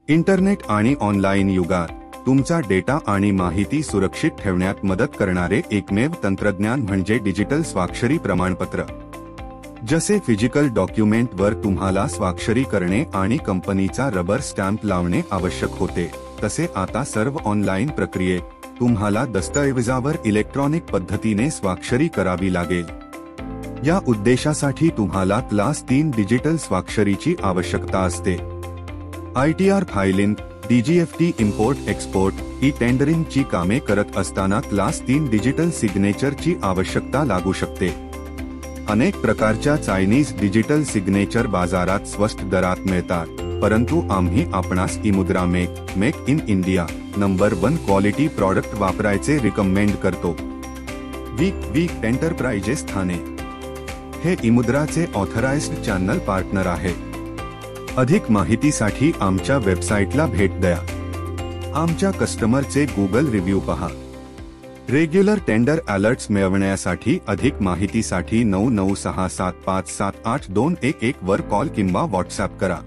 Internet आणि online युगात तुमचा डेटा आणि माहिती सुरक्षित ठेवण्यात मदत करणारे एकमेव तंत्रज्ञान म्हणजे डिजिटल स्वाक्षरी प्रमाणपत्र। जसे फिजिकल डॉक्युमेंटवर तुम्हाला स्वाक्षरी करणे आणि कंपनीचा रबर स्टॅम्प लावणे आवश्यक होते, तसे आता सर्व ऑनलाईन प्रक्रियेत तुम्हाला दस्तऐवजावर इलेक्ट्रॉनिक पद्धतीने स्वाक्षरी करावी लागेल। या उद्देशासाठी तुम्हाला क्लास 3 डिजिटल स्वाक्षरीची आवश्यकता असते। ITR filing, DGFT import export, tendering ची कामे करत असताना क्लास 3 डिजिटल सिग्नेचरची आवश्यकता लागू शकते। अनेक प्रकारच्या चायनीज डिजिटल सिग्नेचर बाजारात स्वस्त दरात मिळतात, परंतु आम्ही आपणास eMudhra make in India number 1 quality product वापरायचे रिकमेंड करतो। वीक एंटरप्राइजेस ठाणे हे इमुद्राचे ऑथराइज्ड चॅनल पार्टनर आहे। अधिक माहितीसाठी आमच्या वेबसाईटला भेट द्या। आमच्या कस्टमरचे गुगल रिव्ह्यू पहा। रेग्युलर टेंडर अलर्ट्स मिळवण्यासाठी अधिक माहितीसाठी 9967578211 वर कॉल किंवा व्हॉट्सअप करा।